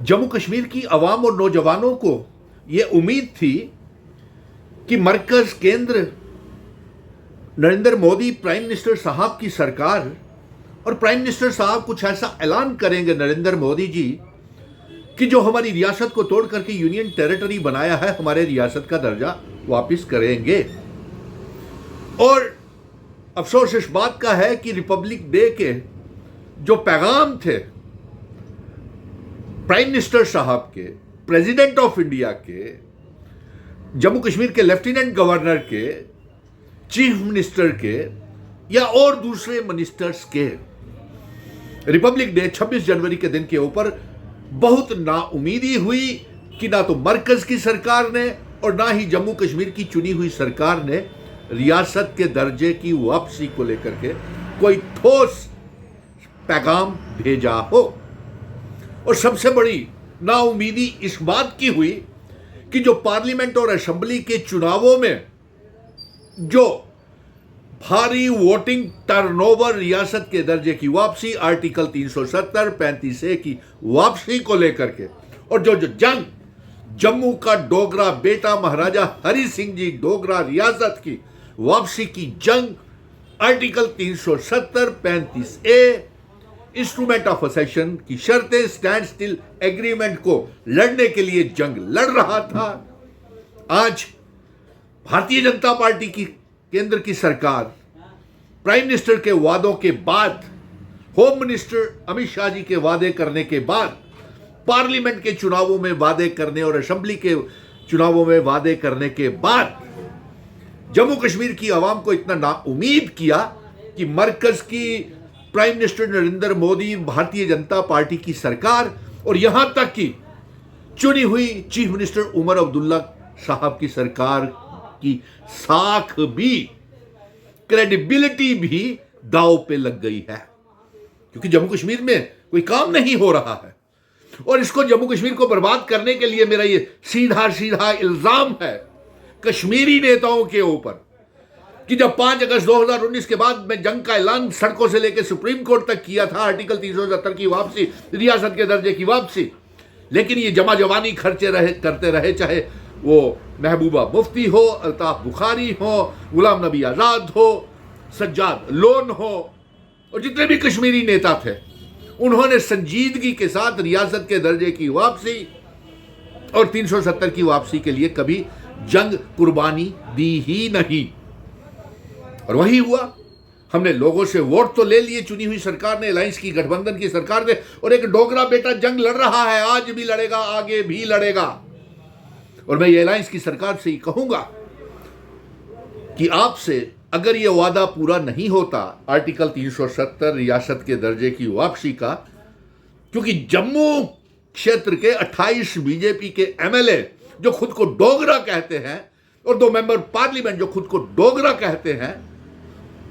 जम्मू कश्मीर की आवाम और नौजवानों को यह उम्मीद थी कि मरकज केंद्र नरेंद्र मोदी प्राइम मिनिस्टर साहब की सरकार और प्राइम मिनिस्टर साहब कुछ ऐसा ऐलान करेंगे, नरेंद्र मोदी जी, कि जो हमारी रियासत को तोड़ करके यूनियन टेरिटरी बनाया है, हमारे रियासत का दर्जा वापस करेंगे। और अफसोस इस बात का है कि रिपब्लिक डे के जो पैगाम थे प्राइम मिनिस्टर साहब के, प्रेसिडेंट ऑफ इंडिया के, जम्मू कश्मीर के लेफ्टिनेंट गवर्नर के, चीफ मिनिस्टर के या और दूसरे मिनिस्टर्स के, रिपब्लिक डे 26 जनवरी के दिन के ऊपर बहुत नाउमीदी हुई कि ना तो मरकज की सरकार ने और ना ही जम्मू कश्मीर की चुनी हुई सरकार ने रियासत के दर्जे की वापसी को लेकर के कोई ठोस पैगाम भेजा हो। और सबसे बड़ी नाउमीदी इस बात की हुई कि जो पार्लियामेंट और असेंबली के चुनावों में जो भारी वोटिंग टर्नओवर, रियासत के दर्जे की वापसी, आर्टिकल 370 35A की वापसी को लेकर के, और जो जंग जम्मू का डोगरा बेटा महाराजा हरि सिंह जी डोगरा रियासत की वापसी की जंग, आर्टिकल 370 35A इंस्ट्रूमेंट ऑफ असेशन की शर्तें, स्टैंड स्टिल एग्रीमेंट को लड़ने के लिए जंग लड़ रहा था। आज भारतीय जनता पार्टी की केंद्र की सरकार प्राइम मिनिस्टर के वादों के बाद, होम मिनिस्टर अमित शाह जी के वादे करने के बाद, पार्लियामेंट के चुनावों में वादे करने और असेंबली के चुनावों में वादे करने के बाद जम्मू कश्मीर की आवाम को इतना नाउमीद किया कि मरकज की prime minister Narendra Modi, Bharatiya Janata party की सरकार और यहां तक कि चुनी हुई चीफ मिनिस्टर उमर अब्दुल्ला साहब की सरकार की साख भी, क्रेडिबिलिटी भी दांव पे लग गई है, क्योंकि जम्मू कश्मीर में कोई काम नहीं हो रहा है। और इसको जम्मू कश्मीर को बर्बाद करने के लिए मेरा ये सीधा सीधा इल्जाम है कश्मीरी नेताओं के ऊपर कि जब 5 अगस्त 2019 के बाद में जंग का ऐलान सड़कों से लेकर सुप्रीम कोर्ट तक किया था, आर्टिकल 370 की वापसी, रियासत के दर्जे की वापसी, लेकिन ये जमा जवानी खर्चे करते रहे, चाहे वो महबूबा मुफ्ती हो, अल्ताफ बुखारी हो, गुलाम नबी आज़ाद हो, सज्जाद लोन हो, और जितने भी कश्मीरी नेता थे, उन्होंने संजीदगी के साथ रियासत के दर्जे की वापसी और 370 की वापसी के लिए कभी जंग कुर्बानी दी ही नहीं। और वही हुआ, हमने लोगों से वोट तो ले लिए, चुनी हुई सरकार ने, अलायंस की, गठबंधन की सरकार ने, और एक डोगरा बेटा जंग लड़ रहा है, आज भी लड़ेगा, आगे भी लड़ेगा। और मैं ये अलायंस की सरकार से ही कहूंगा कि आपसे अगर ये वादा पूरा नहीं होता, आर्टिकल 370 रियासत के दर्जे की वापसी का, क्योंकि जम्मू क्षेत्र के 28 बीजेपी के एमएलए जो खुद को डोगरा कहते हैं और 2 मेंबर पार्लियामेंट जो खुद को डोगरा कहते हैं,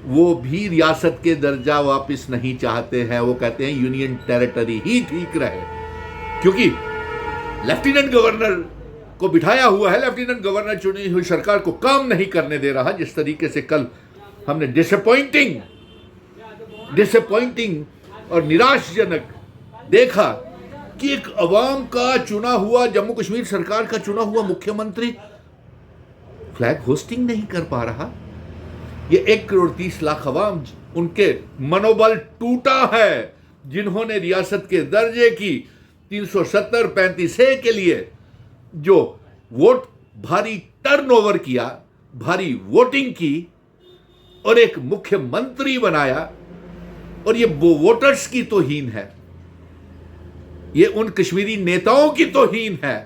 वो भी रियासत के दर्जा वापस नहीं चाहते हैं। वो कहते हैं यूनियन टेरिटरी ही ठीक रहे, क्योंकि लेफ्टिनेंट गवर्नर को बिठाया हुआ है, लेफ्टिनेंट गवर्नर चुनी हुई सरकार को काम नहीं करने दे रहा। जिस तरीके से कल हमने डिसअपॉइंटिंग और निराशजनक देखा कि एक अवाम का चुना हुआ, जम्मू कश्मीर सरकार का चुना हुआ मुख्यमंत्री फ्लैग होस्टिंग नहीं कर पा रहा। ये 1 करोड़ 30 लाख अवाम, उनके मनोबल टूटा है, जिन्होंने रियासत के दर्जे की 370 35A के लिए जो वोट भारी टर्नओवर किया, भारी वोटिंग की और एक मुख्यमंत्री बनाया। और ये वो वोटर्स की तौहीन है, ये उन कश्मीरी नेताओं की तौहीन है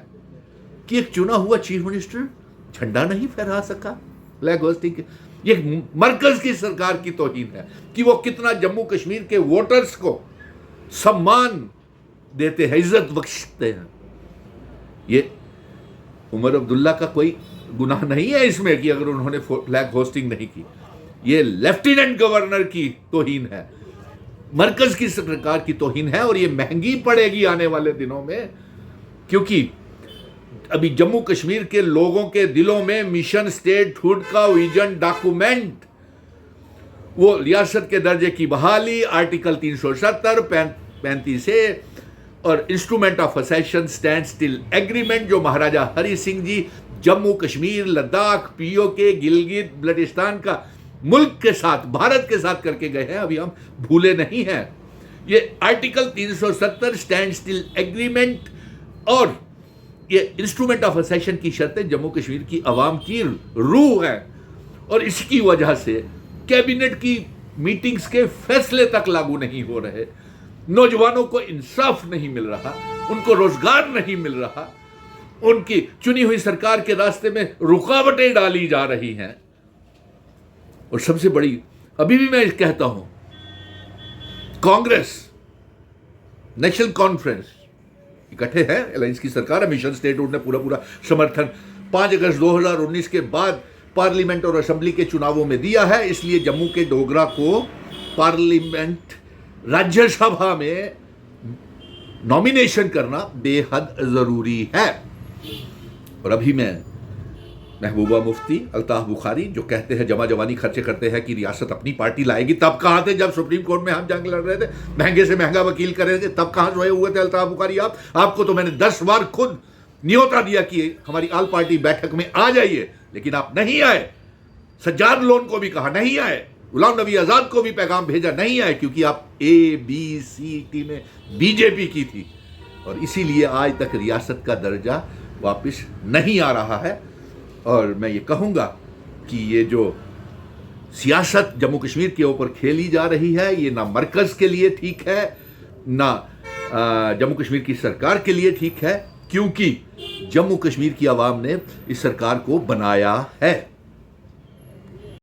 कि एक चुना हुआ चीफ मिनिस्टर झंडा नहीं फहरा सका, फ्लैग होस्टिंग। ये मरकज की सरकार की तौहीन है कि वो कितना जम्मू कश्मीर के वोटर्स को सम्मान देते हैं, इज्जत बख्शते हैं। ये उमर अब्दुल्ला का कोई गुनाह नहीं है इसमें कि अगर उन्होंने फ्लैग होस्टिंग नहीं की, ये लेफ्टिनेंट गवर्नर की तौहीन है, मरकज की सरकार की तौहीन है। और ये महंगी पड़ेगी आने वाले दिनों में, क्योंकि अभी जम्मू कश्मीर के लोगों के दिलों में मिशन स्टेटहुड का विजन डॉक्यूमेंट, वो रियासत के दर्जे की बहाली, आर्टिकल 370 35A और instrument of accession standstill agreement जो महाराजा हरि सिंह जी जम्मू कश्मीर, लद्दाख, पीओके, गिलगित बल्टिस्तान का मुल्क के साथ, भारत के साथ करके गए हैं, अभी हम भूले नहीं हैं। ये आर्टिकल 370 स्टैंड स्टिल एग्रीमेंट और ये इंस्ट्रूमेंट ऑफ असेशन की शर्तें जम्मू कश्मीर की आवाम की रूह है और इसकी वजह से कैबिनेट की मीटिंग्स के फैसले तक लागू नहीं हो रहे, नौजवानों को इंसाफ नहीं मिल रहा, उनको रोजगार नहीं मिल रहा, उनकी चुनी हुई सरकार के रास्ते में रुकावटें डाली जा रही हैं। और सबसे बड़ी, अभी भी मैं कहता हूं, कांग्रेस, नेशनल कॉन्फ्रेंस इकट्ठे हैं, अलायंस की सरकार है, मिशन स्टेटहुड ने पूरा समर्थन 5 अगस्त 2019 के बाद पार्लियामेंट और असेंबली के चुनावों में दिया है। इसलिए जम्मू के डोगरा को पार्लियामेंट, राज्यसभा में नॉमिनेशन करना बेहद जरूरी है। और अभी मैं महबूबा मुफ्ती, अल्ताफ बुखारी जो कहते हैं जमा जवानी खर्चे करते हैं कि रियासत अपनी पार्टी लाएगी, तब कहाँ थे जब सुप्रीम कोर्ट में हम जंग लड़ रहे थे, महंगे से महंगा वकील कर रहे थे, तब कहाँ सोए हुए थे अल्ताफ बुखारी आप? आपको तो मैंने 10 बार खुद न्योता दिया कि हमारी आल पार्टी बैठक में आ जाइए, लेकिन आप नहीं आए। सज्जाद लोन को भी कहा नहीं आए, गुलाम नबी आजाद को भी पैगाम भेजा नहीं आए, क्योंकि आप ABCD में बीजेपी की थी और इसीलिए आज तक रियासत का दर्जा वापस नहीं आ रहा है। और मैं ये कहूँगा कि ये जो सियासत जम्मू कश्मीर के ऊपर खेली जा रही है, ये ना मरकज के लिए ठीक है, ना जम्मू कश्मीर की सरकार के लिए ठीक है, क्योंकि जम्मू कश्मीर की आवाम ने इस सरकार को बनाया है।